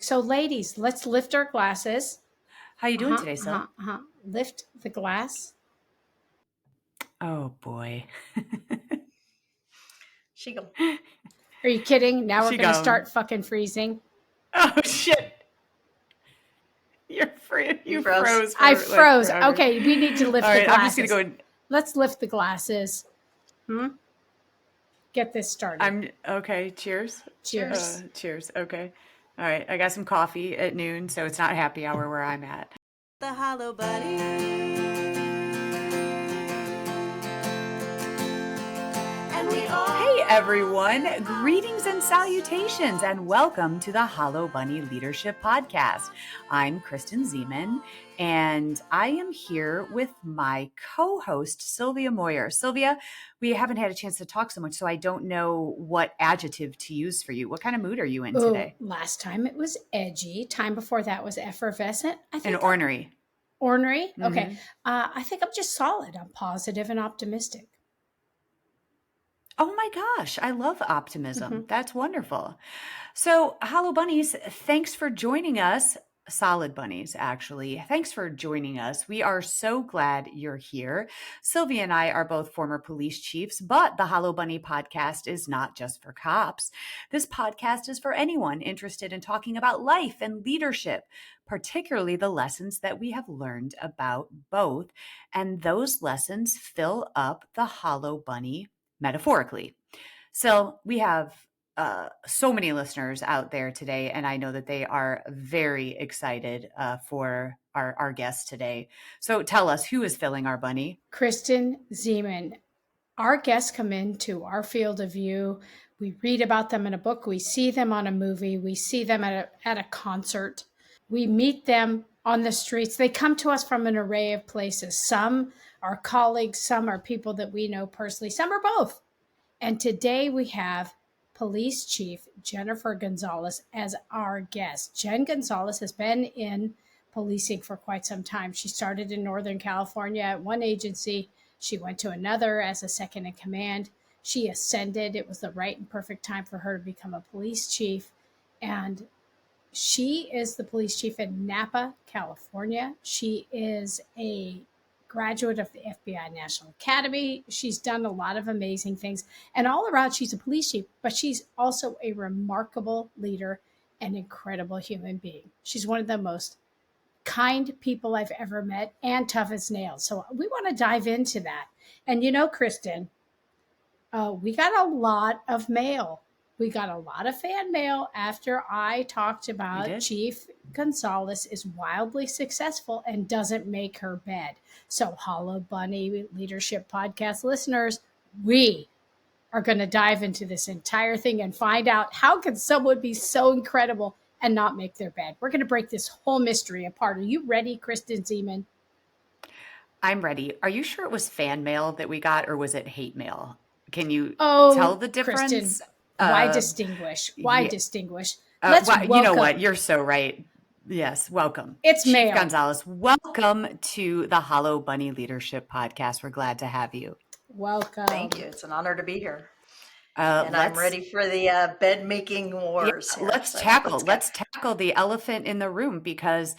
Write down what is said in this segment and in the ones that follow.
So ladies, let's lift our glasses. How you doing today, Sil? Lift the glass. Oh boy. She go. Are you kidding? Now we're She going to gone. start fucking freezing. Oh shit. You're free. You froze. froze. I froze. Forever. Okay, we need to lift All the right, glasses. I'm just gonna go. Let's lift the glasses. Get this started. I'm okay. Cheers. Cheers. Cheers. Okay. All right. I got some coffee at noon, so it's not happy hour where I'm at. The Hollow Buddy. Hey everyone, greetings and salutations, and welcome to the Hollow Bunny Leadership Podcast. I'm Kristen Zeman, and I am here with my co-host, Sylvia Moyer. Sylvia, we haven't had a chance to talk so much, so I don't know what adjective to use for you. What kind of mood are you in today? Last time it was edgy. Time before that was effervescent. I think And ornery. Ornery? Mm-hmm. Okay. I think I'm just solid. I'm positive and optimistic. Oh my gosh, I love optimism. That's wonderful. So, Hollow Bunnies, thanks for joining us. Solid Bunnies, actually. Thanks for joining us. We are so glad you're here. Sylvia and I are both former police chiefs, but the Hollow Bunny podcast is not just for cops. This podcast is for anyone interested in talking about life and leadership, particularly the lessons that we have learned about both. And those lessons fill up the Hollow Bunny metaphorically. So we have so many listeners out there today, and I know that they are very excited for our guest today. So tell us, who is filling our bunny? Kristen Zeman. Our guests come into our field of view. We read about them in a book. We see them on a movie. We see them at a concert. We meet them on the streets. They come to us from an array of places. Some are colleagues, some are people that we know personally, some are both. And today we have Police Chief Jennifer Gonzales as our guest. Jen Gonzales has been in policing for quite some time. She started in Northern California at one agency. She went to another as a second in command. She ascended. It was the right and perfect time for her to become a police chief. And she is the police chief in Napa, California. She is a graduate of the FBI National Academy. She's done a lot of amazing things. And all around, she's a police chief, but she's also a remarkable leader and incredible human being. She's one of the most kind people I've ever met and tough as nails. So we want to dive into that. And you know, Kristen, we got a lot of mail. We got a lot of fan mail after I talked about Chief Gonzales is wildly successful and doesn't make her bed. So Hollow Bunny Leadership Podcast listeners, we are going to dive into this entire thing and find out how can someone be so incredible and not make their bed. We're going to break this whole mystery apart. Are you ready, Kristen Zeman? I'm ready. Are you sure it was fan mail that we got, or was it hate mail? Can you tell the difference? Kristen, why distinguish? Why distinguish? Let's welcome. You know what? You're so right. Yes, welcome. It's Chief mail. Gonzales. Welcome to the Hollow Bunny Leadership Podcast. We're glad to have you. Welcome. Thank you. It's an honor to be here. And I'm ready for the bed making wars. Yeah, let's tackle the elephant in the room, because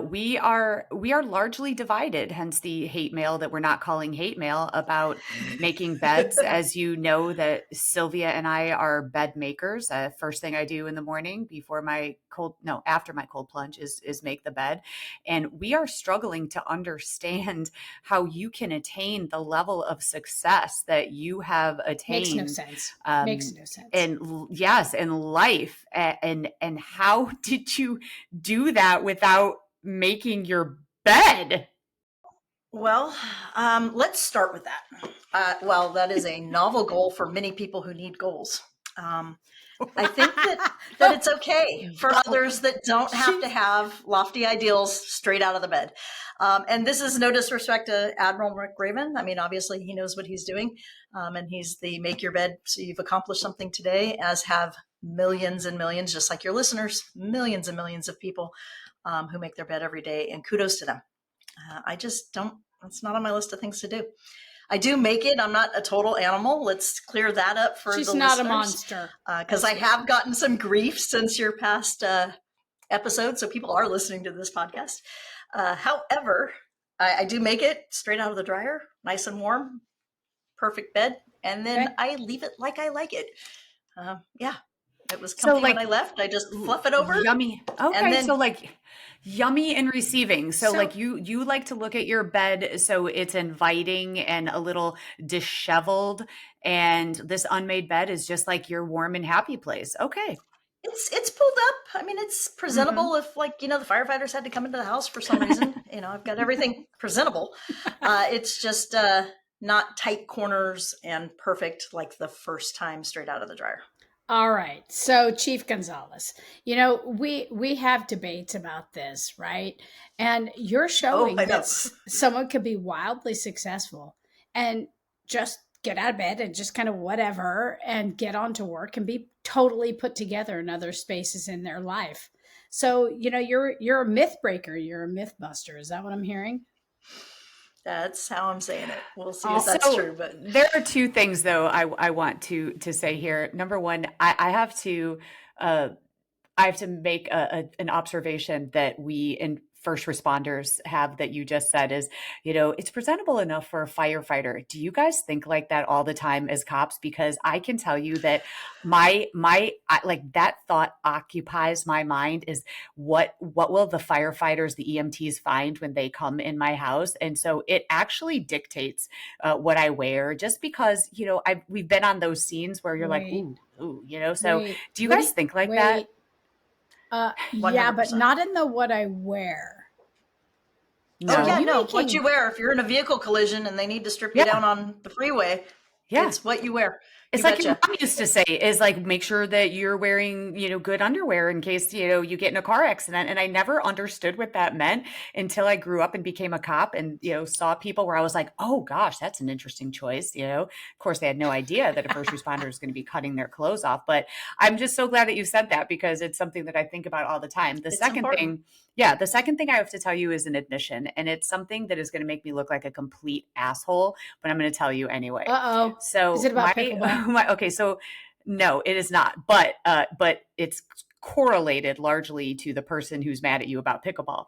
we are largely divided, hence the hate mail that we're not calling hate mail about making beds. As you know, that Sylvia and I are bed makers. First thing I do in the morning after my cold plunge is make the bed. And we are struggling to understand how you can attain the level of success that you have attained. Makes no sense. And yes, in life. And how did you do that without making your bed? Well, let's start with that. Well, that is a novel goal for many people who need goals. I think that it's okay for others that don't have to have lofty ideals straight out of the bed. And this is no disrespect to Admiral McRaven. I mean, obviously he knows what he's doing. And he's the make your bed so you've accomplished something today, as have millions and millions, just like your listeners, millions and millions of people who make their bed every day. And kudos to them. I just don't, that's not on my list of things to do. I do make it. I'm not a total animal. Let's clear that up for the listeners. She's not a monster. Because I have gotten some grief since your past episode, so people are listening to this podcast. However, I do make it straight out of the dryer, nice and warm, perfect bed, and then Okay. I leave it like I like it. Yeah, it was So comfy when like I left. I just fluff it over. yummy. And Okay, then so like yummy and receiving. So So- like you like to look at your bed so it's inviting and a little disheveled, and this unmade bed is just like your warm and happy place. Okay. it's pulled up. I mean, it's presentable. If like the firefighters had to come into the house for some reason, I've got everything presentable. It's just not tight corners and perfect like the first time straight out of the dryer. All right. So Chief Gonzales, we have debates about this, right? And you're showing I know. that someone could be wildly successful and just get out of bed and just kind of whatever and get on to work and be totally put together in other spaces in their life. So, you're a myth breaker, you're a myth buster. Is that what I'm hearing? That's how I'm saying it. We'll see if that's true. But there are two things though I want to say here. Number one, I have to make an observation that we in first responders have that you just said is, it's presentable enough for a firefighter. Do you guys think like that all the time as cops? Because I can tell you that like that thought occupies my mind is what will the firefighters, the EMTs find when they come in my house? And so it actually dictates what I wear, just because, we've been on those scenes where you're like, ooh, so Wait, do you guys think like that? Yeah, but 100%. not in the what I wear. No. Oh yeah, you no. making- What you wear if you're in a vehicle collision and they need to strip you down on the freeway, it's what you wear. It's You like your betcha. mom used to say, is like, make sure that you're wearing, good underwear in case, you get in a car accident. And I never understood what that meant until I grew up and became a cop and, saw people where I was like, oh gosh, that's an interesting choice. Of course they had no idea that a first responder is going to be cutting their clothes off. But I'm just so glad that you said that, because it's something that I think about all the time. The second thing I have to tell you is an admission, and it's something that is going to make me look like a complete asshole, but I'm going to tell you anyway. Uh-oh. So Is it about pickleball? okay, so no, it is not, but it's correlated largely to the person who's mad at you about pickleball.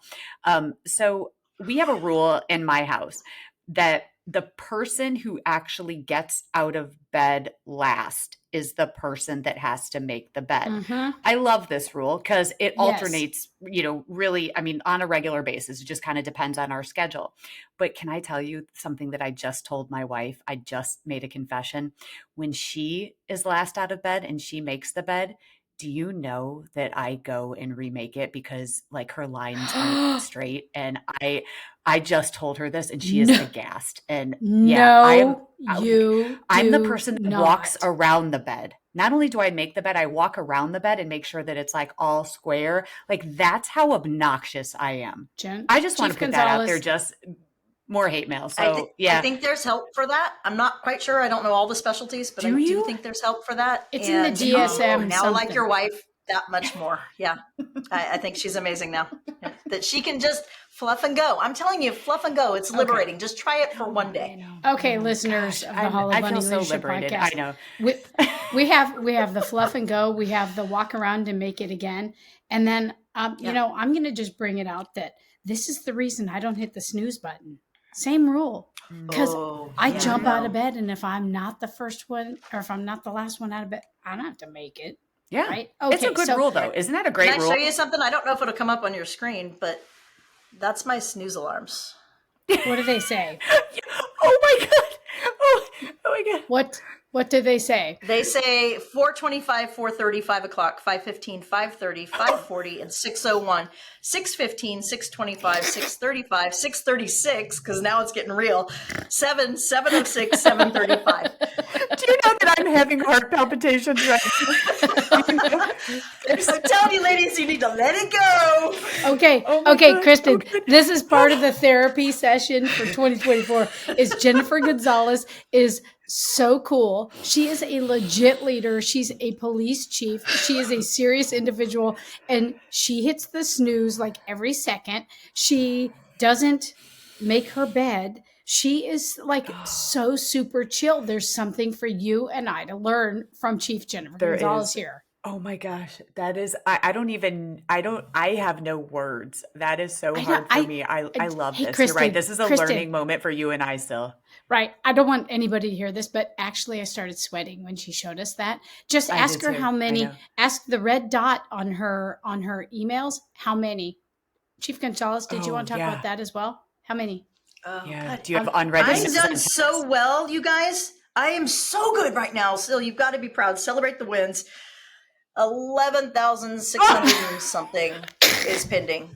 So we have a rule in my house that the person who actually gets out of bed last is the person that has to make the bed. Mhm. I love this rule because it Yes. alternates, really, I mean, on a regular basis. It just kind of depends on our schedule. But can I tell you something that I just told my wife? I just made a confession. When she is last out of bed and she makes the bed, do you know that I go and remake it because like her lines aren't straight? And I just told her this and she is aghast. And No, I'm the person that not. walks around the bed. Not only do I make the bed, I walk around the bed and make sure that it's like all square. Like that's how obnoxious I am. I just want to put that out there, just more hate mail. So I think there's help for that. I'm not quite sure. I don't know all the specialties, but I do think there's help for that. It's in the DSM Now I like something. your wife that much more. Yeah. I think she's amazing now. Yeah. That she can just fluff and go. I'm telling you, fluff and go. It's liberating. Just try it for one day. Okay, listeners of the Hollow I Bunny feel so Leadership liberated. Podcast. I know. We have the fluff and go. We have the walk around and make it again. And then, I'm going to just bring it out that this is the reason I don't hit the snooze button. Same rule. Because I jump out of bed, and if I'm not the first one, or if I'm not the last one out of bed, I don't have to make it. Yeah. Right? Okay, it's a good rule, though. Isn't that a great Can I rule? show you something? I don't know if it'll come up on your screen, but that's my snooze alarms. What do they say? Oh my God. Oh my God. What do they say? They say 4:25, 4:30, 5 o'clock, 5:15, 5:30, 5:40, and 6:01, 6:15, 6:25, 6:35, 6:36, because now it's getting real, 7:06, 7:35. Do you know that I'm having heart palpitations right now? I'm telling you, ladies, you need to let it go. Okay, God. Kristen, this is part of the therapy session for 2024. Is Jennifer Gonzales is so cool. She is a legit leader. She's a police chief. She is a serious individual, and she hits the snooze like every second. She doesn't make her bed. She is like so super chill. There's something for you and I to learn from Chief Jennifer Gonzales here. Oh my gosh, that is, I have no words. That is so I don't, hard for me. I love hey, this. You're right. Kristen, This is a Kristen, learning moment for you and I still. right. I don't want anybody to hear this, but actually I started sweating when she showed us that. Just I did ask her too. how I many, know. ask the red dot on her emails, how many. Chief Gonzalez, did you Oh want to talk about yeah. that as well? How many? Oh, Yeah. God. Do you have unread I've emails done and so texts? well, you guys. I am so good right now. Still, you've got to be proud. Celebrate the wins. 11,600 and something is pending.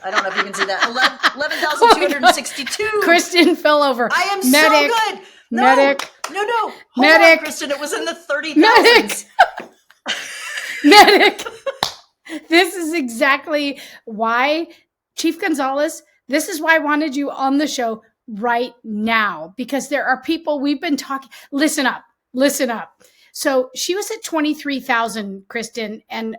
I don't know if you can see that. Oh my God. 11,262. Kristen fell over. I am Medic, so good. No, medic, no. Hold on, medic, Kristen. It was in the medic, 30,000s. medic. This is exactly why, Chief Gonzalez, this is why I wanted you on the show right now, because there are people we've been talking. Listen up, listen up. So she was at 23,000, Kristen, and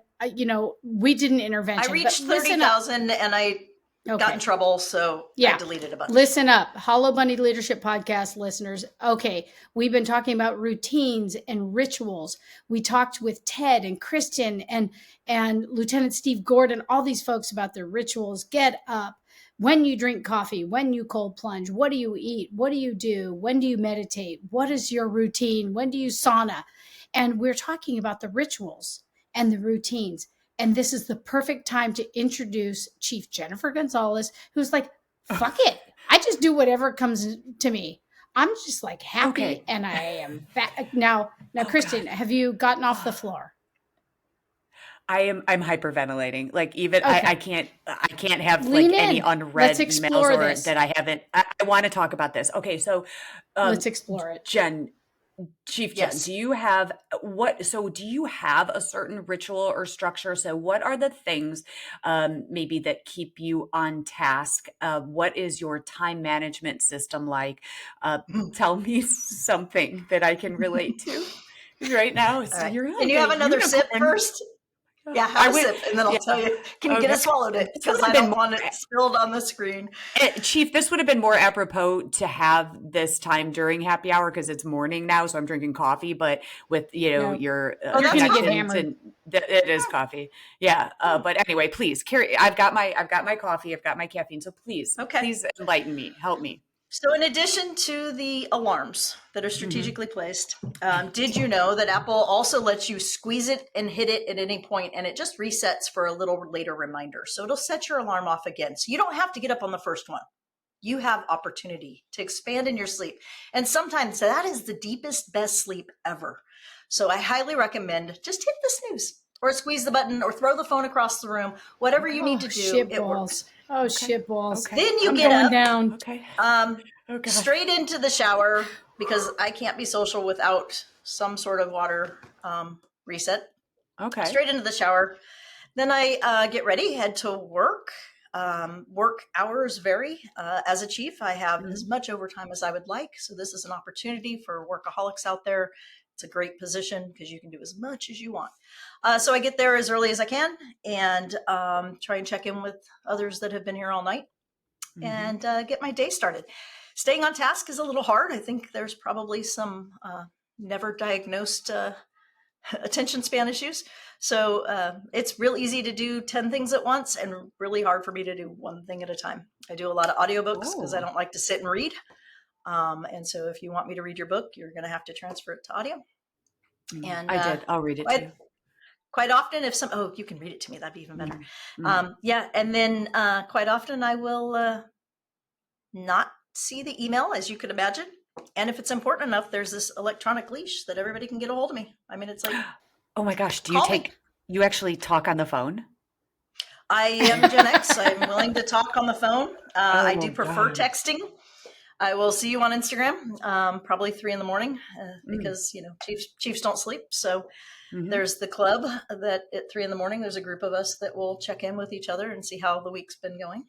we did an intervention. I reached but listen up. 30,000 and I got in trouble, so I deleted a bunch. Listen up, Hollow Bunny Leadership Podcast listeners. Okay, we've been talking about routines and rituals. We talked with Ted and Kristen and Lieutenant Steve Gordon, all these folks about their rituals. Get up. When you drink coffee, when you cold plunge, what do you eat? What do you do? When do you meditate? What is your routine? When do you sauna? And we're talking about the rituals and the routines. And this is the perfect time to introduce Chief Jennifer Gonzales, who's like, fuck it. I just do whatever comes to me. I'm just like happy Okay. and I am back. Now, Kristen, have you gotten off the floor? I'm hyperventilating. Like even Okay. I can't have Lean like any in. unread Let's emails explore or this. that I haven't. I want to talk about this. Okay, so Let's explore it. Chief Jen, Yes. do you have do you have a certain ritual or structure? So what are the things maybe that keep you on task? What is your time management system like? Tell me something that I can relate to. Right now, All right. you're Can like you have a another sip unicorn. first? Yeah, I have a would, sip, and then I'll yeah. tell you. Can you get Okay. it swallowed it? This would Because have I been don't more, want it spilled on the screen. Chief, this would have been more apropos to have this time during happy hour because it's morning now, so I'm drinking coffee. But with No. your Oh, that's gonna get connection hammered. it is coffee. Yeah. But anyway, please carry. I've got my coffee. I've got my caffeine. So please, Okay. please enlighten me. Help me. So, in addition to the alarms that are strategically placed, did you know that Apple also lets you squeeze it and hit it at any point, and it just resets for a little later reminder? So it'll set your alarm off again. So you don't have to get up on the first one. You have opportunity to expand in your sleep. And sometimes that is the deepest, best sleep ever. So I highly recommend just hit the snooze or squeeze the button or throw the phone across the room. Whatever you need to do, shit it balls. works. Oh, Okay. shit balls. Okay. Then you I'm get going up, down. Okay. um, Oh, God. straight into the shower because I can't be social without some sort of water reset. Okay. Straight into the shower. Then I get ready, head to work. Work hours vary. As a chief, I have as much overtime as I would like. So this is an opportunity for workaholics out there. It's a great position because you can do as much as you want. So I get there as early as I can and try and check in with others that have been here all night and get my day started. Staying on task is a little hard. I think there's probably some never diagnosed attention span issues. So it's real easy to do 10 things at once and really hard for me to do one thing at a time. I do a lot of audiobooks because I don't like to sit and read. And so if you want me to read your book, you're going to have to transfer it to audio. And I did. I'll read it to you. Quite often if you can read it to me, that'd be even better. Mm-hmm. And then quite often I will not see the email, as you could imagine. And if it's important enough, there's this electronic leash that everybody can get a hold of me. I mean, it's like, oh my gosh, you actually talk on the phone? I am Gen X. I'm willing to talk on the phone. I do prefer texting. I will see you on Instagram, probably 3 a.m. Because, chiefs don't sleep. So there's the club that at 3 a.m, there's a group of us that will check in with each other and see how the week's been going.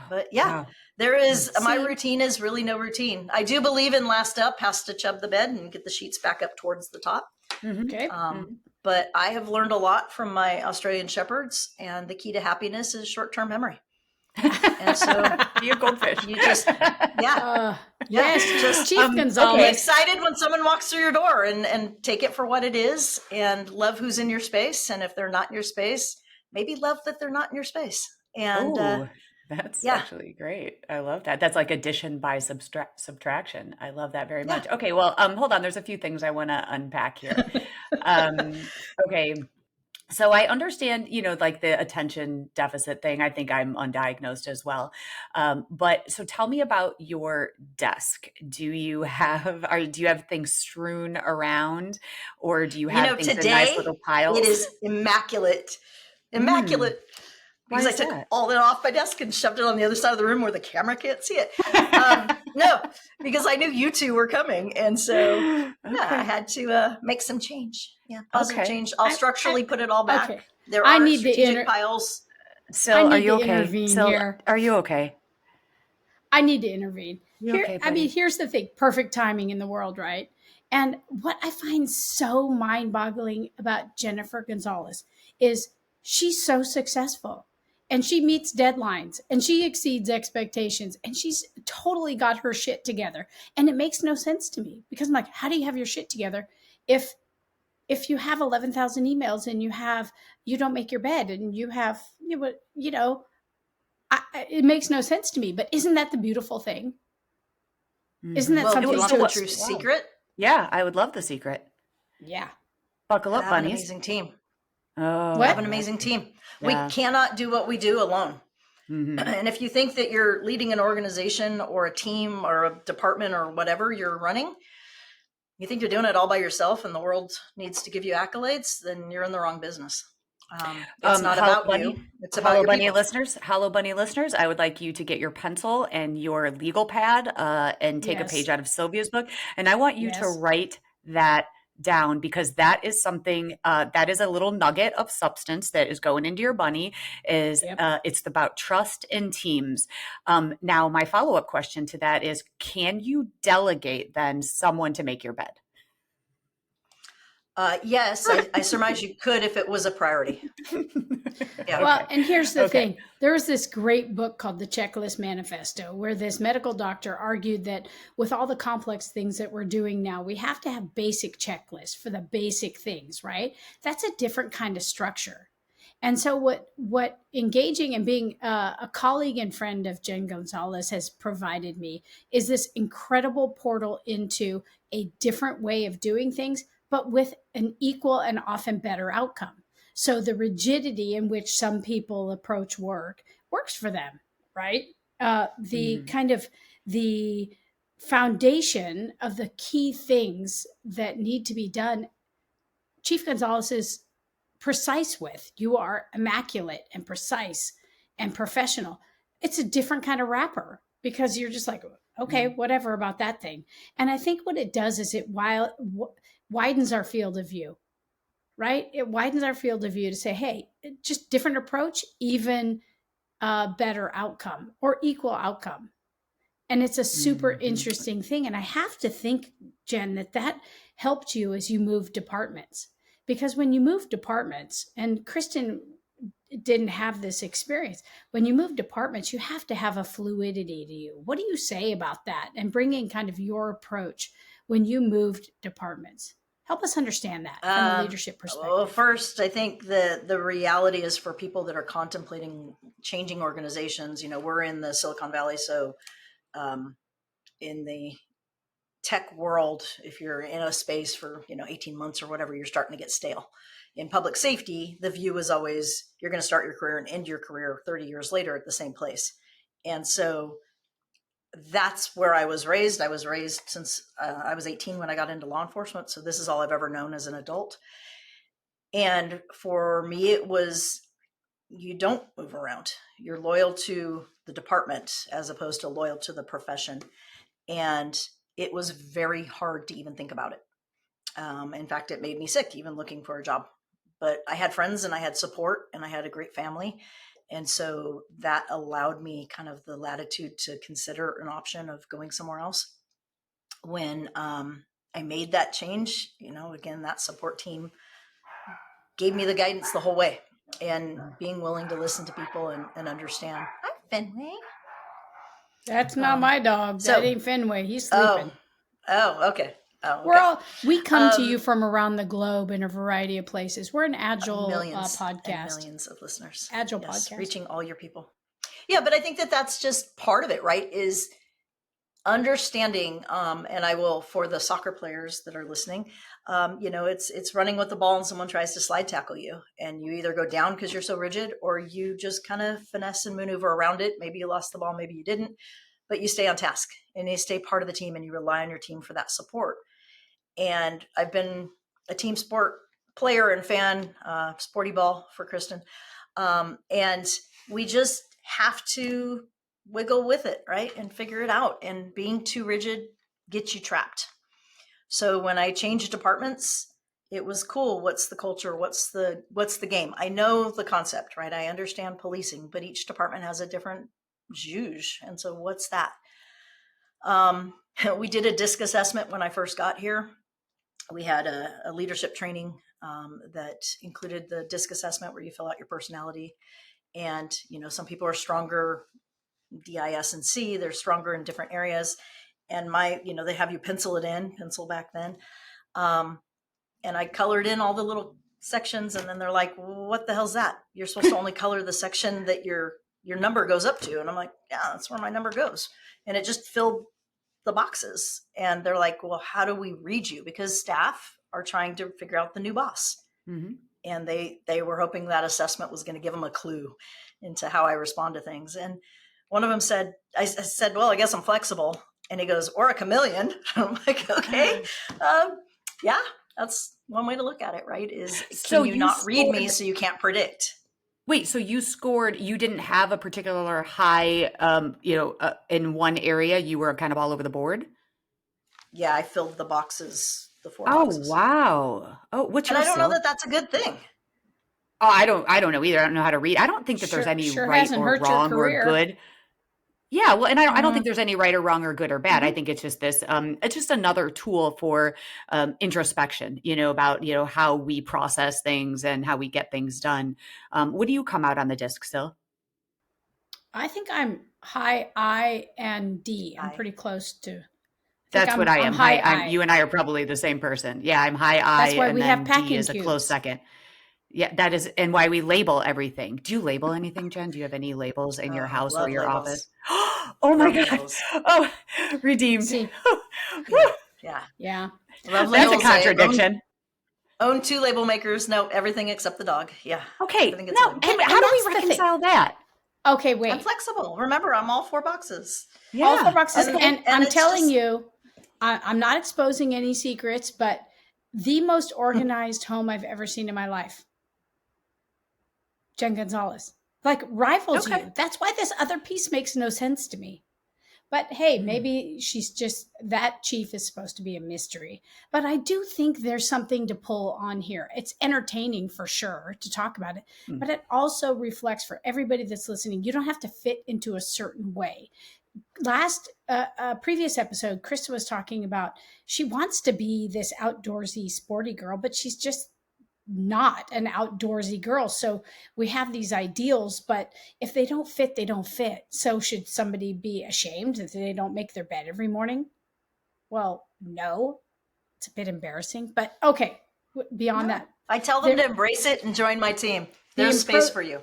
But yeah, there is, my routine is really no routine. I do believe in last up has to chub the bed and get the sheets back up towards the top. Okay. But I have learned a lot from my Australian Shepherds, and the key to happiness is short-term memory. And so Be a goldfish. you just, yeah. Yes, just Chief be Gonzales. excited when someone walks through your door and take it for what it is and love who's in your space. And if they're not in your space, maybe love that they're not in your space. And Oh, that's yeah, actually great. I love that. That's like addition by subtraction. I love that very yeah. much. Okay, well, hold on. There's a few things I want to unpack here. Okay. So I understand, like the attention deficit thing. I think I'm undiagnosed as well. But so tell me about your desk. Do you have things strewn around, or do you have things in nice Today little it piles? is immaculate, Mm, immaculate. why Because I is took that? all that off my desk and shoved it on the other side of the room where the camera can't see it. No, because I knew you two were coming. And so, yeah, I Okay. had to make some change. Yeah, positive Okay. change. I'll I, structurally put it all back. okay. There I are need to strategic piles. I Sil, are need you to okay? intervene Sil, here. are you okay? I need to intervene. You okay, buddy? Here's the thing, perfect timing in the world, right? And what I find so mind-boggling about Jennifer Gonzales is she's so successful and she meets deadlines and she exceeds expectations and she's totally got her shit together. And it makes no sense to me because I'm like, how do you have your shit together if you have 11,000 emails and you don't make your bed and you have it makes no sense to me. But isn't that the beautiful thing? Isn't that Mm-hmm. Well, do you something want So the to? what? true Wow. secret? Yeah, I would love the secret. Yeah. Buckle up, Have an bunnies. amazing team. Have What? an Oh, amazing team. We yeah. cannot do what we do alone. Mm-hmm. And if you think that you're leading an organization or a team or a department or whatever you're running, you think you're doing it all by yourself and the world needs to give you accolades, then you're in the wrong business. It's not Hollow about Bunny, you. It's about your people. Hollow Bunny listeners, I would like you to get your pencil and your legal pad and take a Yes. page out of Sylvia's book. And I want you to Yes. write that down because that is something that is a little nugget of substance that is going into your bunny is Yep. it's about trust in teams. Now, my follow-up question to that is, can you delegate then someone to make your bed? Yes, I surmise you could if it was a priority. Yeah. Well, Okay. and here's the Okay. thing. There was this great book called The Checklist Manifesto, where this medical doctor argued that with all the complex things that we're doing now, we have to have basic checklists for the basic things, right? That's a different kind of structure. And so what engaging and being a colleague and friend of Jen Gonzalez has provided me is this incredible portal into a different way of doing things, but with an equal and often better outcome. So the rigidity in which some people approach work works for them, right? The Mhm. kind of the foundation of the key things that need to be done, Chief Gonzalez is precise with. You are immaculate and precise and professional. It's a different kind of wrapper because you're just like, okay, Mhm. whatever about that thing. And I think what it does is it widens our field of view, right? It widens our field of view to say, hey, just different approach, even better outcome or equal outcome. And it's a super Mhm. interesting thing. And I have to think, Jen, that helped you as you moved departments. Because when you move departments, and Kristen didn't have this experience, when you move departments, you have to have a fluidity to you. What do you say about that and bringing kind of your approach when you moved departments? Help us understand that from a leadership Well, perspective. first, I think the reality is for people that are contemplating changing organizations. We're in the Silicon Valley, so in the tech world, if you're in a space for 18 months or whatever, you're starting to get stale. In public safety, the view is always you're going to start your career and end your career 30 years later at the same place. And so that's where I was raised. I was raised since I was 18 when I got into law enforcement. So this is all I've ever known as an adult. And for me, it was you don't move around. You're loyal to the department as opposed to loyal to the profession. And it was very hard to even think about it. In fact, it made me sick even looking for a job. But I had friends and I had support and I had a great family. And so that allowed me kind of the latitude to consider an option of going somewhere else. When I made that change, again, that support team gave me the guidance the whole way and being willing to listen to people and understand. Fenway? That's not my dog. so- that ain't Fenway. He's Oh, sleeping. okay. Oh, okay. We come to you from around the globe in a variety of places. We're an agile Millions and podcast. millions of listeners. Agile podcast. Reaching all your people. Yeah, but I think that that's just part of it, right? Is understanding, and I will, for the soccer players that are listening, it's running with the ball and someone tries to slide tackle you, and you either go down because you're so rigid, or you just kind of finesse and maneuver around it. Maybe you lost the ball, maybe you didn't, but you stay on task and you stay part of the team and you rely on your team for that support. And I've been a team sport player and fan, sporty ball for Kristen. And we just have to wiggle with it, right? And figure it out. And being too rigid gets you trapped. So when I changed departments, it was cool. What's the culture? What's the game? I know the concept, right? I understand policing, but each department has a different juge. And so what's that? We did a DISC assessment when I first got here. We had a leadership training that included the DISC assessment, where you fill out your personality. And, some people are stronger, DIS and C, they're stronger in different areas. And they have you pencil back then. And I colored in all the little sections, and then they're like, well, what the hell's that? You're supposed to only color the section that your number goes up to. And I'm like, yeah, that's where my number goes. And it just filled the boxes. And they're like, well, how do we read you? Because staff are trying to figure out the new boss. Mm-hmm. And they were hoping that assessment was going to give them a clue into how I respond to things. And one of them said, I said, well, I guess I'm flexible. And he goes, or a chameleon. I'm like, okay. Yeah, that's one way to look at it, right? Is can you not read me so you can't predict? Wait, so you didn't have a particular high, in one area, you were kind of all over the board? Yeah, I filled the boxes, the 4 boxes. Oh, wow. Oh, what's your And I don't know that that's a good thing. Oh, I don't know either. I don't know how to read. I don't think that there's any right or wrong or good. Yeah, well, and I don't think there's any right or wrong or good or bad. I think it's just it's just another tool for introspection, about, how we process things and how we get things done. What do you come out on the DISC still? I think I'm high I and D. I'm pretty close to. That's what I am. High I. You and I are probably the same person. Yeah, I'm high I. That's why and we then have packing D is a close second. Yeah, that is, and why we label everything. Do you label anything, Jen? Do you have any labels in your house or your office? Oh my God. Oh, redeemed. See. Yeah. That's a contradiction. Own 2 label makers. No, everything except the dog. Yeah. Okay. No, how do we reconcile that? Okay, wait. I'm flexible. Remember, I'm all 4 boxes. Yeah. All 4 boxes. And I'm telling you, I'm not exposing any secrets, but the most organized home I've ever seen in my life. Jen Gonzales, rivals you. That's why this other piece makes no sense to me. But hey, maybe she's just, that chief is supposed to be a mystery. But I do think there's something to pull on here. It's entertaining for sure to talk about it, but it also reflects for everybody that's listening. You don't have to fit into a certain way. Previous episode, Krista was talking about she wants to be this outdoorsy, sporty girl, but she's just not an outdoorsy girl. So we have these ideals, but if they don't fit, they don't fit. So should somebody be ashamed that they don't make their bed every morning? Well, no, it's a bit embarrassing, but okay. Beyond that, I tell them to embrace it and join my team. There's space for you.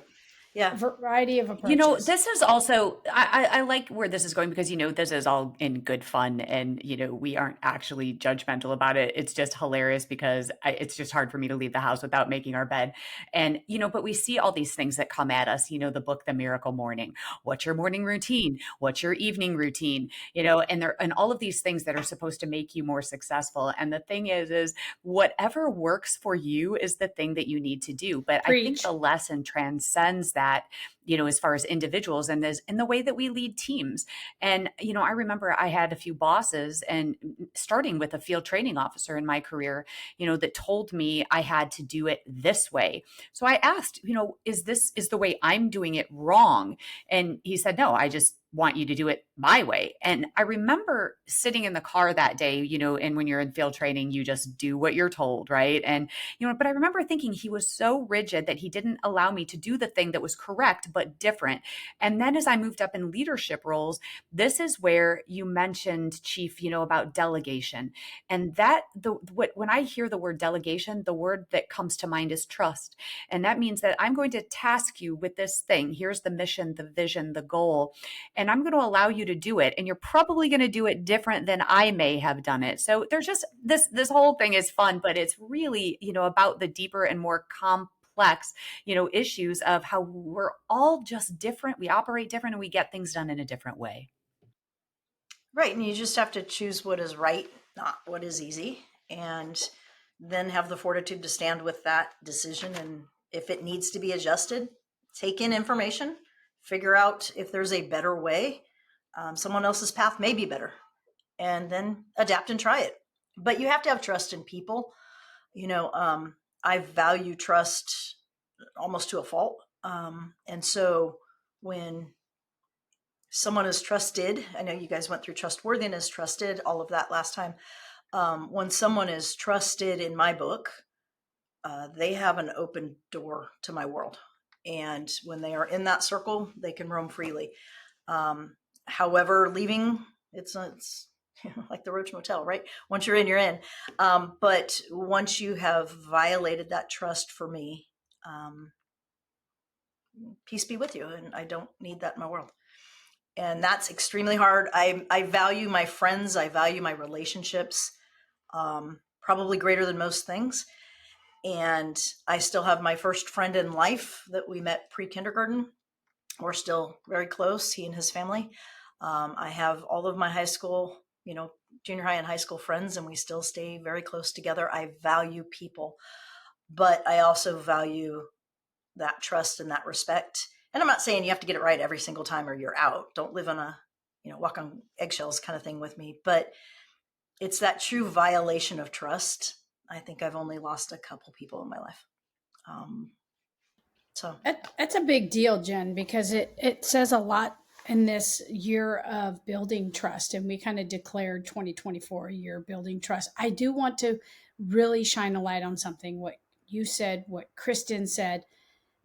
Yeah. Variety of approaches. This is also, I like where this is going because, this is all in good fun and, we aren't actually judgmental about it. It's just hilarious because it's just hard for me to leave the house without making our bed. And, but we see all these things that come at us, the book, The Miracle Morning. What's your morning routine? What's your evening routine? And all of these things that are supposed to make you more successful. And the thing is whatever works for you is the thing that you need to do. But I think the lesson transcends that, as far as individuals and in the way that we lead teams. And, I remember I had a few bosses and starting with a field training officer in my career, that told me I had to do it this way. So I asked, is the way I'm doing it wrong? And he said, no, I just want you to do it my way. And I remember sitting in the car that day, and when you're in field training, you just do what you're told, right? And, but I remember thinking he was so rigid that he didn't allow me to do the thing that was correct, but different. And then as I moved up in leadership roles, this is where you mentioned, Chief, about delegation. And when I hear the word delegation, the word that comes to mind is trust. And that means that I'm going to task you with this thing. Here's the mission, the vision, the goal, and I'm going to allow you to do it. And you're probably going to do it different than I may have done it. So there's just this whole thing is fun, but it's really, about the deeper and more complex, issues of how we're all just different. We operate different and we get things done in a different way. Right. And you just have to choose what is right, not what is easy. And then have the fortitude to stand with that decision. And if it needs to be adjusted, take in information, figure out if there's a better way. Someone else's path may be better, and then adapt and try it. But you have to have trust in people. I value trust almost to a fault. And so when someone is trusted, I know you guys went through trustworthiness, trusted, all of that last time. When someone is trusted in my book, they have an open door to my world. And when they are in that circle, they can roam freely. However, leaving, it's like the Roach Motel, right? Once you're in, you're in. But once you have violated that trust for me, peace be with you. And I don't need that in my world. And that's extremely hard. I value my friends. I value my relationships, probably greater than most things. And I still have my first friend in life that we met pre-kindergarten. We're still very close, he and his family. I have all of my high school, junior high and high school friends, and we still stay very close together. I value people, but I also value that trust and that respect. And I'm not saying you have to get it right every single time or you're out. Don't live on a, walk on eggshells kind of thing with me. But it's that true violation of trust. I think I've only lost a couple people in my life. So that's a big deal, Jen, because it says a lot in this year of building trust. And we kind of declared 2024 a year building trust. I do want to really shine a light on something, what you said, what Kristen said,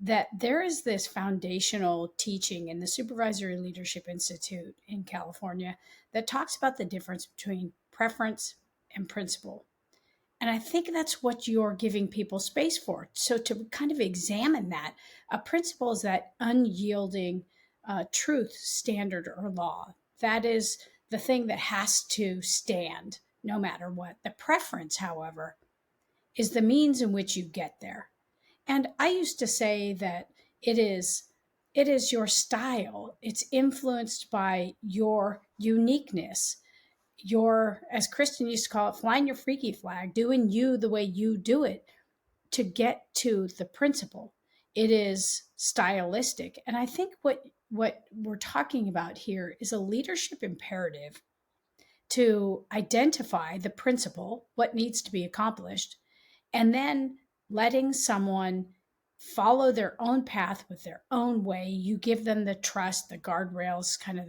that there is this foundational teaching in the Supervisory Leadership Institute in California that talks about the difference between preference and principle. And I think that's what you're giving people space for. So to kind of examine that, a principle is that unyielding truth, standard, or law. That is the thing that has to stand no matter what. The preference, however, is the means in which you get there. And I used to say that it is your style. It's influenced by your uniqueness, your, as Kristen used to call it, flying your freaky flag, doing you the way you do it to get to the principle. It is stylistic. And I think what we're talking about here is a leadership imperative to identify the principle, what needs to be accomplished, and then letting someone follow their own path with their own way. You give them the trust, the guardrails, kind of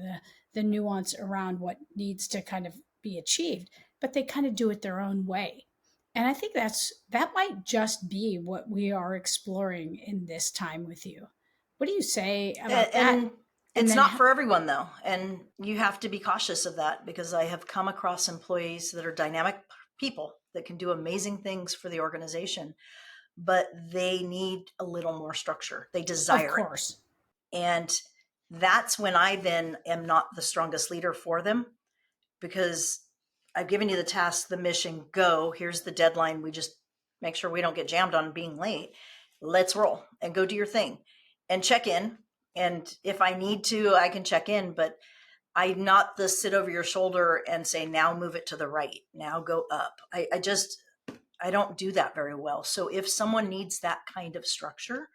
the nuance around what needs to kind of be achieved, but they kind of do it their own way. And I think that might just be what we are exploring in this time with you. What do you say about that? It's not for everyone, though. And you have to be cautious of that, because I have come across employees that are dynamic people that can do amazing things for the organization, but they need a little more structure. They desire it. Of course. And that's when I then am not the strongest leader for them, because I've given you the task, the mission, go. Here's the deadline. We just make sure we don't get jammed on being late. Let's roll and go do your thing and check in. And if I need to, I can check in, but I'm not the sit over your shoulder and say, now move it to the right, now go up. I don't do that very well. So if someone needs that kind of structure,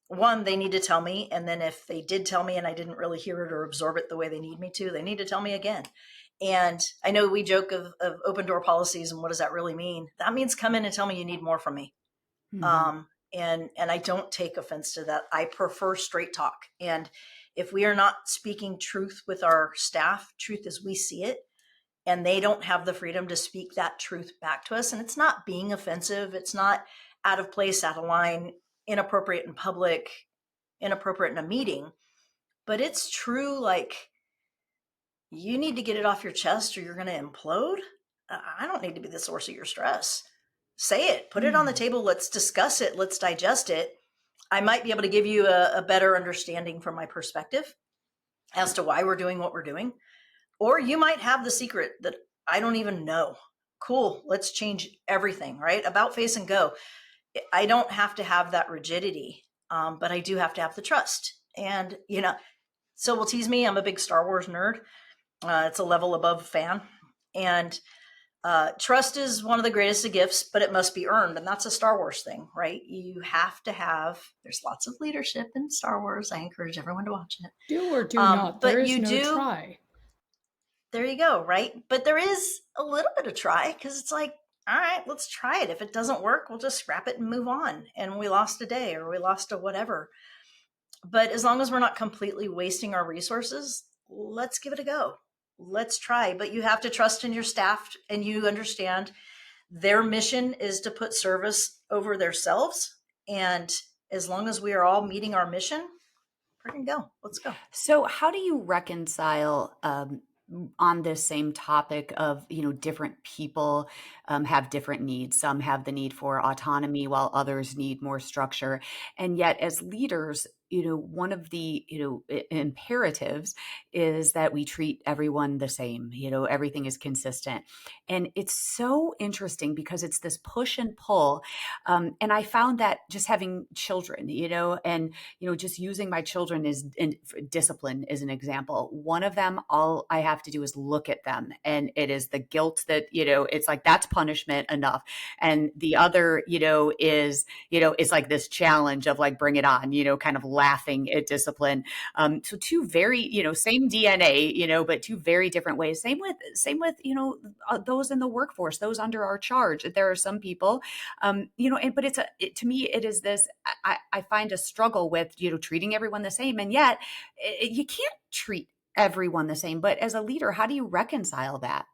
one, they need to tell me. And then if they did tell me and I didn't really hear it or absorb it the way they need me to, they need to tell me again. And I know we joke of open door policies and what does that really mean? That means come in and tell me you need more from me. Mm-hmm. And I don't take offense to that. I prefer straight talk. And if we are not speaking truth with our staff, truth as we see it, and they don't have the freedom to speak that truth back to us, and it's not being offensive, it's not out of place, out of line, inappropriate in public, inappropriate in a meeting, but it's true, like, you need to get it off your chest or you're going to implode. I don't need to be the source of your stress. Say it, put it on the table. Let's discuss it. Let's digest it. I might be able to give you a better understanding from my perspective as to why we're doing what we're doing. Or you might have the secret that I don't even know. Cool. Let's change everything, right? About face and go. I don't have to have that rigidity, but I do have to have the trust. And, Syl will tease me. I'm a big Star Wars nerd. It's a level above fan. And trust is one of the greatest of gifts, but it must be earned. And that's a Star Wars thing, right? You have to have, there's lots of leadership in Star Wars. I encourage everyone to watch it. Do or do not. But There is you no do, try. there you go, right? But there is a little bit of try, because it's like, all right, let's try it. If it doesn't work, we'll just scrap it and move on. And we lost a day or we lost a whatever. But as long as we're not completely wasting our resources, let's give it a go. Let's try. But you have to trust in your staff, and you understand their mission is to put service over themselves. And as long as we are all meeting our mission, we're going to go. Let's go. So how do you reconcile on this same topic of, different people have different needs. Some have the need for autonomy while others need more structure. And yet as leaders, one of the, imperatives is that we treat everyone the same, everything is consistent. And it's so interesting because it's this push and pull. And I found that just having children, and, just using my children as in discipline is an example. One of them, all I have to do is look at them, and it is the guilt that, it's like, that's punishment enough. And the other, is, it's like this challenge of like, bring it on, kind of laughing at discipline. So two very, same DNA, but two very different ways. Same with, those in the workforce, those under our charge. There are some people, but to me, it is this, I find a struggle with, treating everyone the same. And yet you can't treat everyone the same. But as a leader, how do you reconcile that?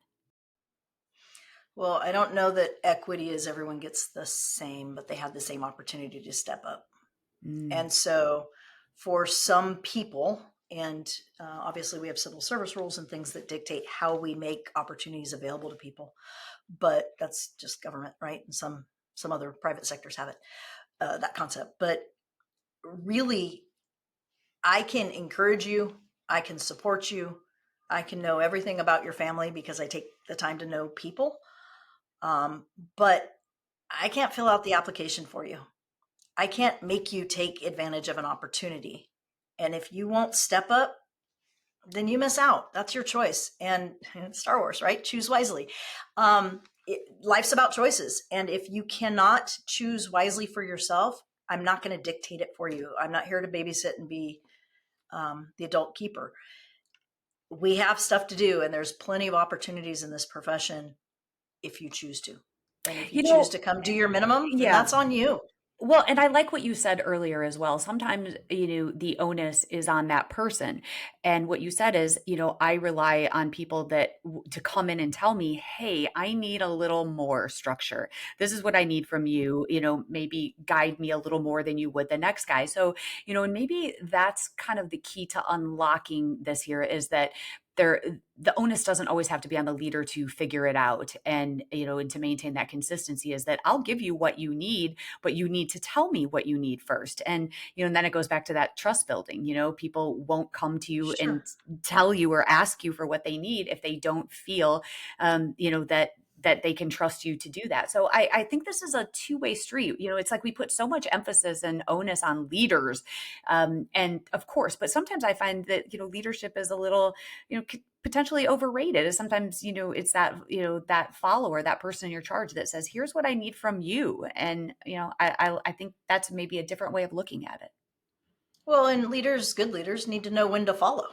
Well, I don't know that equity is everyone gets the same, but they have the same opportunity to step up. And so for some people, and obviously we have civil service rules and things that dictate how we make opportunities available to people, but that's just government, right? And some other private sectors have it, that concept. But really, I can encourage you, I can support you, I can know everything about your family because I take the time to know people. But I can't fill out the application for you. I can't make you take advantage of an opportunity. And if you won't step up, then you miss out. That's your choice. And Star Wars, right? Choose wisely. Life's about choices. And if you cannot choose wisely for yourself, I'm not going to dictate it for you. I'm not here to babysit and be the adult keeper. We have stuff to do, and there's plenty of opportunities in this profession if you choose to. And if you choose to come do your minimum, then that's on you. Well, and I like what you said earlier as well. Sometimes, the onus is on that person. And what you said is, I rely on people to come in and tell me, hey, I need a little more structure. This is what I need from you, maybe guide me a little more than you would the next guy. So, and maybe that's kind of the key to unlocking this here is that the onus doesn't always have to be on the leader to figure it out. And, and to maintain that consistency is that I'll give you what you need, but you need to tell me what you need first. And, and then it goes back to that trust building, people won't come to you and tell you or ask you for what they need if they don't feel, that they can trust you to do that. So I think this is a two-way street. It's like we put so much emphasis and onus on leaders. And of course, but sometimes I find that, leadership is a little, potentially overrated. Sometimes, it's that, that follower, that person in your charge that says, here's what I need from you. And, I think that's maybe a different way of looking at it. Well, and good leaders need to know when to follow.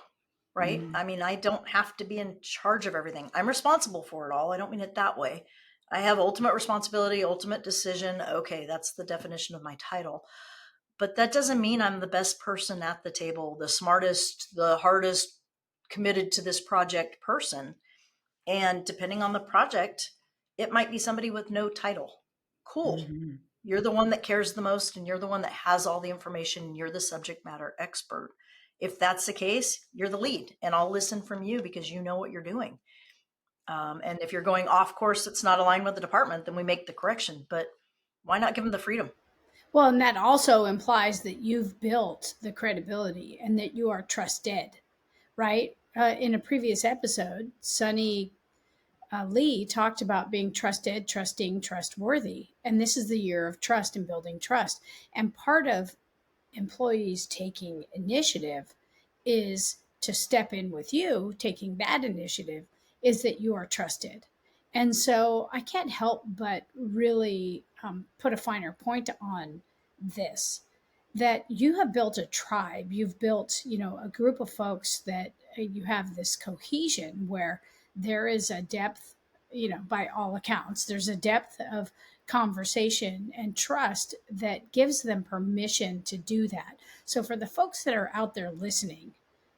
Right? I mean, I don't have to be in charge of everything. I'm responsible for it all. I don't mean it that way. I have ultimate responsibility, ultimate decision. Okay, that's the definition of my title. But that doesn't mean I'm the best person at the table, the smartest, the hardest, committed to this project person. And depending on the project, it might be somebody with no title. Cool. Mhm. You're the one that cares the most, and you're the one that has all the information. You're the subject matter expert. If that's the case, you're the lead, and I'll listen from you because you know what you're doing. And if you're going off course that's not aligned with the department, then we make the correction. But why not give them the freedom? Well, and that also implies that you've built the credibility and that you are trusted, right? In a previous episode, Sunny Lee talked about being trusted, trusting, trustworthy. And this is the year of trust and building trust. And part of employees taking initiative is to step in with you, taking that initiative, is that you are trusted. And so I can't help but really put a finer point on this, that you have built a tribe. You've built, a group of folks that you have this cohesion where there is a depth, by all accounts, there's a depth of conversation and trust that gives them permission to do that. So for the folks that are out there listening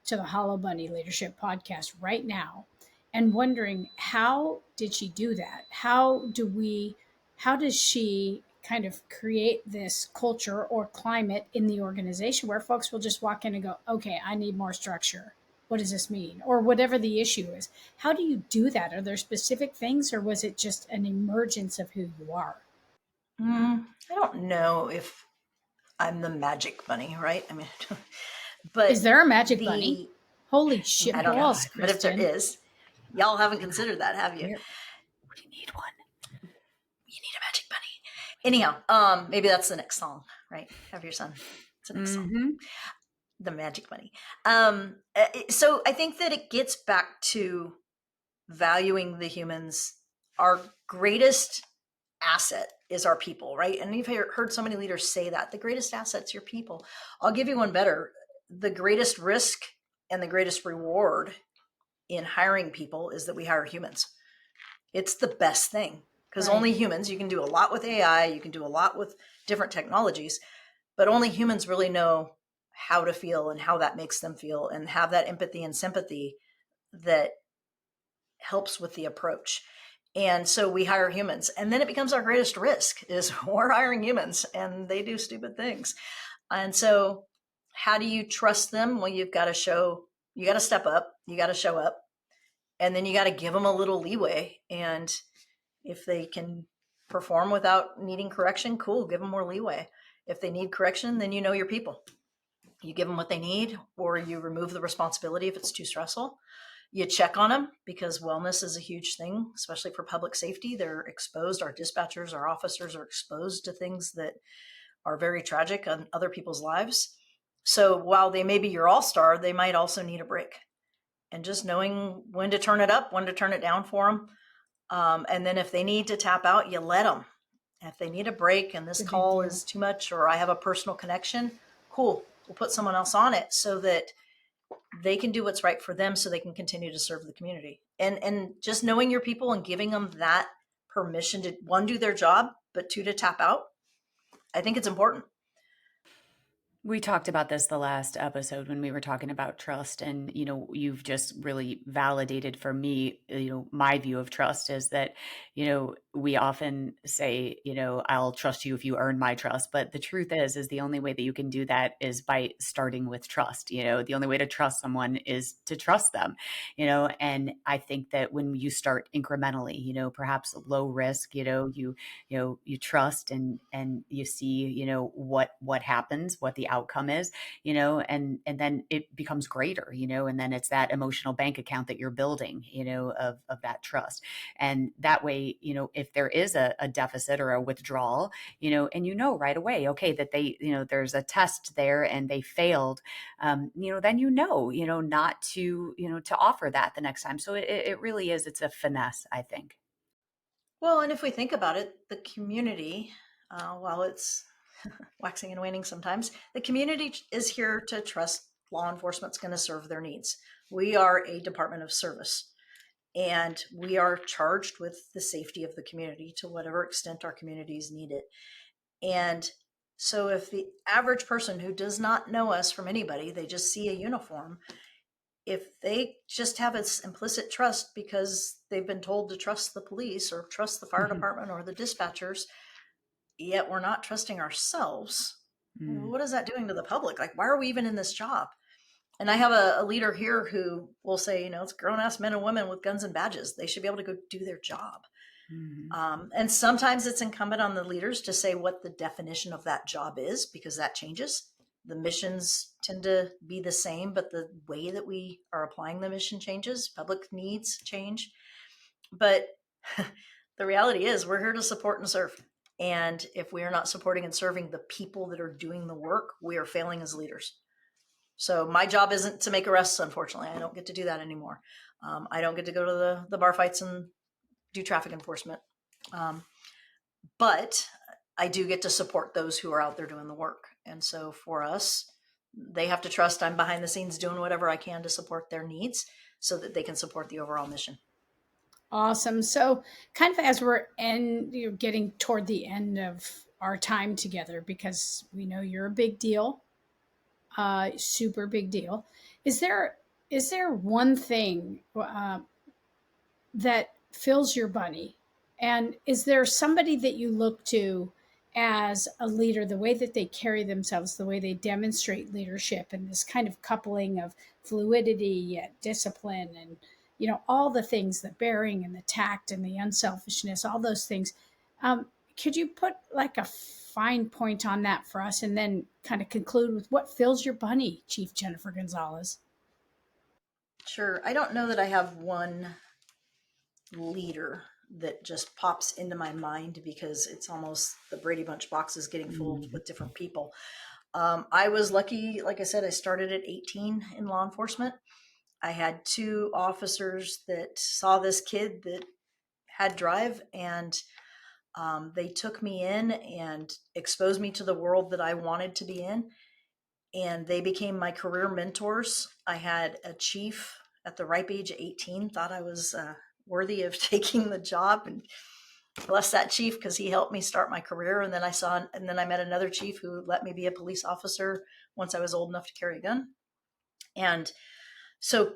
to the Hollow Bunny Leadership Podcast right now and wondering, how did she do that? How does she kind of create this culture or climate in the organization where folks will just walk in and go, okay, I need more structure. What does this mean? Or whatever the issue is. How do you do that? Are there specific things, or was it just an emergence of who you are? I don't know if I'm the magic bunny, right? I mean, Is but there a magic bunny? Holy shit I don't know. balls, But if there Kristen. is, y'all haven't considered that, have you? We need one. You need a magic bunny. Anyhow, maybe that's the next song, right? Have your son. It's the next song. The magic bunny. So I think that it gets back to valuing the humans. Our greatest asset is our people, right? And you've heard so many leaders say that the greatest asset's your people. I'll give you one better. The greatest risk and the greatest reward in hiring people is that we hire humans. It's the best thing because Right. only humans, you can do a lot with AI, you can do a lot with different technologies, but only humans really know how to feel and how that makes them feel and have that empathy and sympathy that helps with the approach. And so we hire humans, and then it becomes our greatest risk is we're hiring humans and they do stupid things. And so how do you trust them? Well, you got to step up, you got to show up, and then you got to give them a little leeway. And if they can perform without needing correction, cool, give them more leeway. If they need correction, then you know your people. You give them what they need, or you remove the responsibility if it's too stressful. You check on them because wellness is a huge thing, especially for public safety. They're exposed. Our dispatchers, our officers are exposed to things that are very tragic on other people's lives. So while they may be your all-star, they might also need a break. And just knowing when to turn it up, when to turn it down for them. And then if they need to tap out, you let them. If they need a break and this call is too much, or I have a personal connection, cool. We'll put someone else on it so that they can do what's right for them so they can continue to serve the community. And just knowing your people and giving them that permission to, one, do their job, but two, to tap out. I think it's important. We talked about this the last episode when we were talking about trust, and you've just really validated for me, my view of trust is that, we often say, I'll trust you if you earn my trust, but the truth is the only way that you can do that is by starting with trust. The only way to trust someone is to trust them, and I think that when you start incrementally, perhaps low risk, you trust and you see, what happens, what the outcome is, and then it becomes greater, and then it's that emotional bank account that you're building, of that trust. And that way, if there is a deficit or a withdrawal, and right away, okay, that they, there's a test there and they failed, then not to, to offer that the next time. So it really is, it's a finesse, I think. Well, and if we think about it, the community, while it's waxing and waning sometimes, the community is here to trust law enforcement's going to serve their needs. We are a department of service. And we are charged with the safety of the community to whatever extent our communities need it. And so if the average person who does not know us from anybody, they just see a uniform, if they just have this implicit trust because they've been told to trust the police or trust the fire department or the dispatchers, yet we're not trusting ourselves, what is that doing to the public? Like, why are we even in this job? And I have a leader here who will say, it's grown-ass men and women with guns and badges. They should be able to go do their job. And sometimes it's incumbent on the leaders to say what the definition of that job is, because that changes. The missions tend to be the same, but the way that we are applying the mission changes. Public needs change. But the reality is we're here to support and serve. And if we are not supporting and serving the people that are doing the work, we are failing as leaders. So my job isn't to make arrests, unfortunately. I don't get to do that anymore. I don't get to go to the bar fights and do traffic enforcement. But I do get to support those who are out there doing the work. And so for us, they have to trust I'm behind the scenes doing whatever I can to support their needs so that they can support the overall mission. Awesome. So kind of as we're getting toward the end of our time together, because we know you're a big deal, super big deal. Is there one thing that fills your bunny? And is there somebody that you look to as a leader, the way that they carry themselves, the way they demonstrate leadership, and this kind of coupling of fluidity yet discipline, and all the things, the bearing and the tact and the unselfishness, all those things. Could you put like a fine point on that for us, and then kind of conclude with what fills your bunny, Chief Jennifer Gonzales? Sure. I don't know that I have one leader that just pops into my mind, because it's almost the Brady Bunch box is getting full with different people. I was lucky. Like I said, I started at 18 in law enforcement. I had two officers that saw this kid that had drive, and they took me in and exposed me to the world that I wanted to be in. And they became my career mentors. I had a chief at the ripe age of 18, thought I was worthy of taking the job, and bless that chief, because he helped me start my career. And then I met another chief who let me be a police officer once I was old enough to carry a gun. And so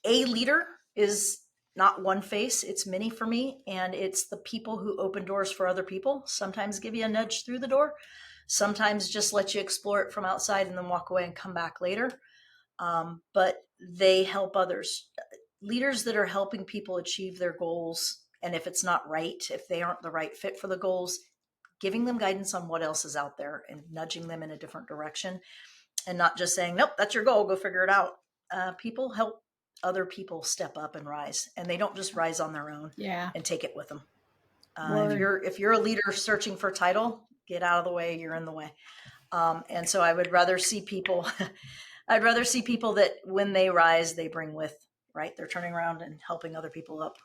a leader is not one face, it's many for me. And it's the people who open doors for other people, sometimes give you a nudge through the door, sometimes just let you explore it from outside and then walk away and come back later. But they help others. Leaders that are helping people achieve their goals, and if it's not right, if they aren't the right fit for the goals, giving them guidance on what else is out there and nudging them in a different direction, and not just saying, nope, that's your goal, go figure it out. People help other people step up and rise, and they don't just rise on their own and take it with them. If you're a leader searching for title, get out of the way, you're in the way. And so I would rather see people that when they rise, they bring with, right? They're turning around and helping other people up.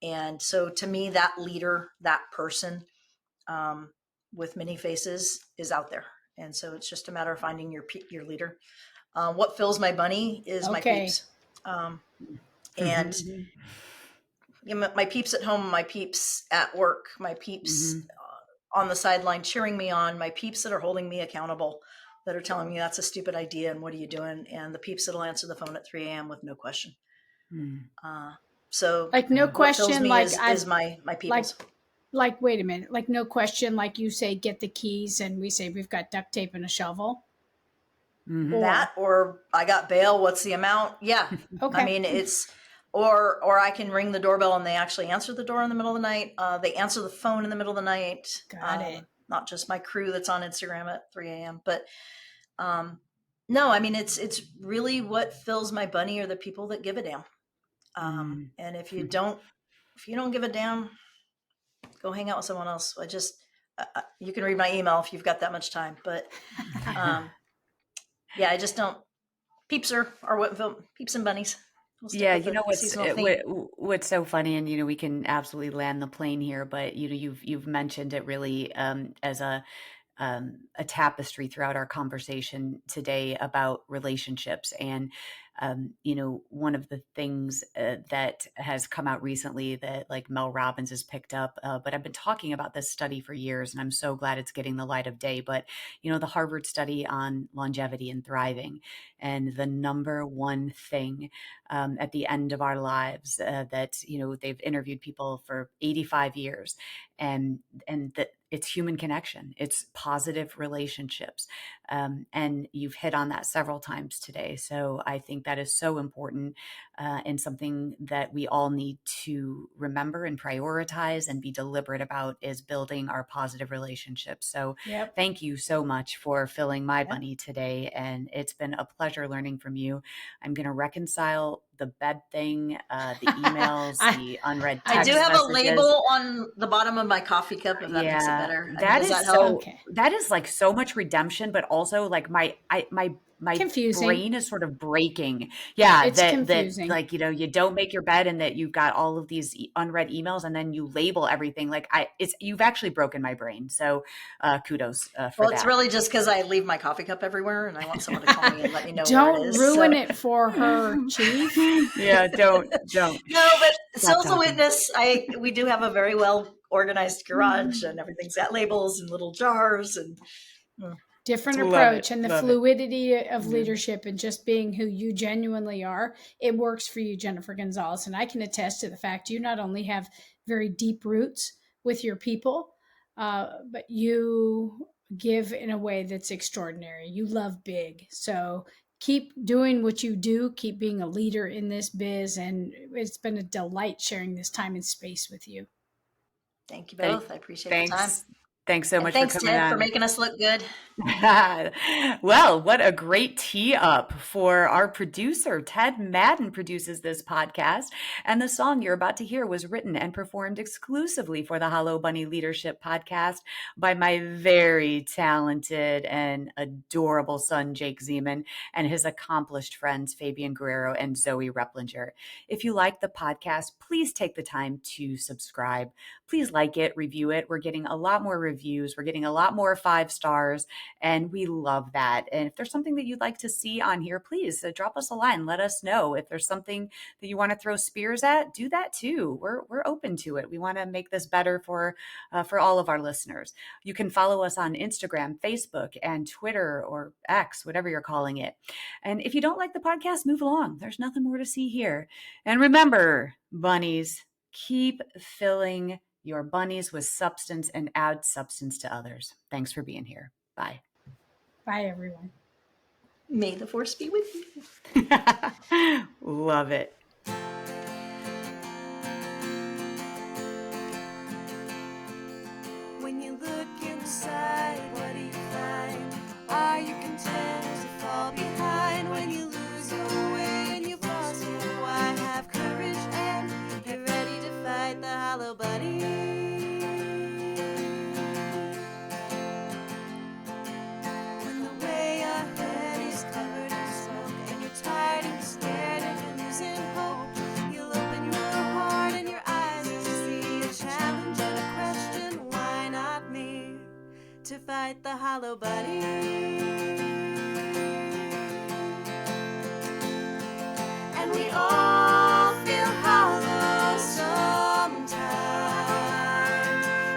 And so to me, that leader, that person with many faces is out there. And so it's just a matter of finding your leader. What fills my bunny is my peeps. And my peeps at home, my peeps at work, my peeps on the sideline cheering me on, my peeps that are holding me accountable, that are telling me that's a stupid idea and what are you doing? And the peeps that'll answer the phone at 3 a.m. with no question. So like no question, like is my peoples. Like, wait a minute, like no question, like you say, get the keys, and we say we've got duct tape and a shovel. That, or I got bail, what's the amount? Yeah. Okay. I mean, it's, or I can ring the doorbell and they actually answer the door in the middle of the night. They answer the phone in the middle of the night. Got it. Not just my crew that's on Instagram at 3 a.m. But no, I mean, it's really what fills my bunny are the people that give a damn. And if you don't give a damn, go hang out with someone else. You can read my email if you've got that much time, but yeah, I just don't. Peeps are what peeps and bunnies. Yeah, you know what's so funny, and we can absolutely land the plane here, but you've mentioned it really as a a tapestry throughout our conversation today about relationships. And, one of the things that has come out recently that like Mel Robbins has picked up, but I've been talking about this study for years, and I'm so glad it's getting the light of day. But, the Harvard study on longevity and thriving, and the number one thing at the end of our lives that, they've interviewed people for 85 years, and that it's human connection, it's positive relationships. And you've hit on that several times today. So I think that is so important and something that we all need to remember and prioritize and be deliberate about, is building our positive relationships. So Yep. thank you so much for filling my bunny today. And it's been a pleasure learning from you. I'm going to reconcile the bed thing, the emails, the unread I text do have messages. a label on the bottom of my coffee cup, if that makes it better. That Does is that help? Okay. that is like so much redemption, but also like my Confusing. brain is sort of breaking. Yeah, It's that confusing. like, you don't make your bed, and that you've got all of these unread emails, and then you label everything. Like you've actually broken my brain. So kudos for Well, that. it's really just because I leave my coffee cup everywhere, and I want someone to call me and let me know where Don't it is. ruin it for her, Chief. Yeah, don't. No, but Stop Sill's a talking. witness. We do have a very well organized garage, and everything's got labels and little jars, and Different Love approach, it, and the love it. fluidity of leadership and just being who you genuinely are. It works for you, Jennifer Gonzales. And I can attest to the fact you not only have very deep roots with your people, but you give in a way that's extraordinary. You love big. So keep doing what you do. Keep being a leader in this biz. And it's been a delight sharing this time and space with you. thank you both. I appreciate the time. Thanks so And much thanks, for coming Ted, on. for making us look good. Well, what a great tee up for our producer. Ted Madden produces this podcast, and the song you're about to hear was written and performed exclusively for the Hollow Bunny Leadership Podcast by my very talented and adorable son, Jake Zeman, and his accomplished friends, Fabian Guerrero and Zoe Replinger. If you like the podcast, please take the time to subscribe. Please like it, review it. We're getting a lot more reviews. We're getting a lot more 5 stars, and we love that. And if there's something that you'd like to see on here, please drop us a line. Let us know. If there's something that you want to throw spears at, do that too. We're open to it. We want to make this better for all of our listeners. You can follow us on Instagram, Facebook, and Twitter, or X, whatever you're calling it. And if you don't like the podcast, move along. There's nothing more to see here. And remember, bunnies, keep filling your bunnies with substance and add substance to others. Thanks for being here. Bye. Bye, everyone. May the force be with you. Love it. When you look inside, what do you find? Are you content to fall behind? When you lose your way and you falter, why have courage and get ready to fight the hollow bunny? When the way ahead is covered in smoke and you're tired and scared and you're losing hope, you'll open your heart and your eyes and see a challenge and a question. Why not me? To fight the hollow bunny. And we all feel hollow sometimes,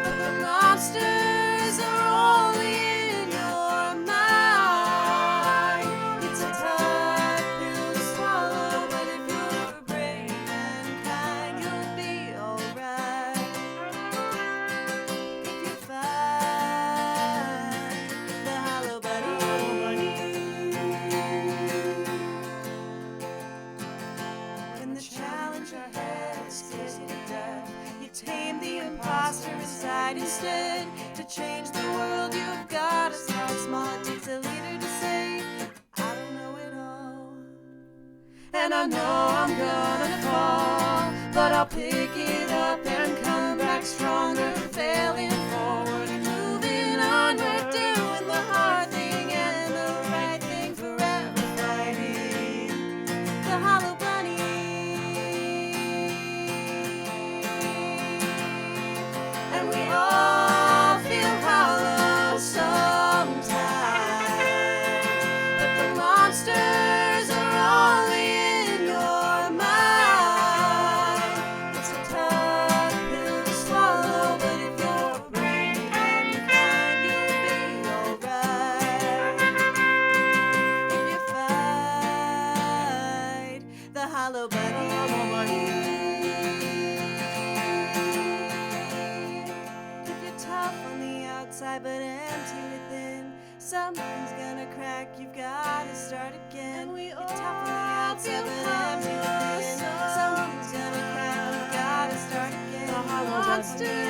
but the monsters are only in your mind. It's a tough pill to swallow, but if you're brave and kind, you'll be alright. If you fight the hollow bunny. When the challenge ahead scares you to death, you tame the imposter inside instead. To change the world, you've got to start small. It takes a leader to say, I don't know it all. And I know I'm gonna fall, but I'll pick it up and come back stronger. Failing forward and moving onward, doing the hard thing and the right thing, forever fighting the hollow bunny. And we all feel hollow. So vaults of an empty within. Someone's gonna cry, we gotta start again. The hollow monster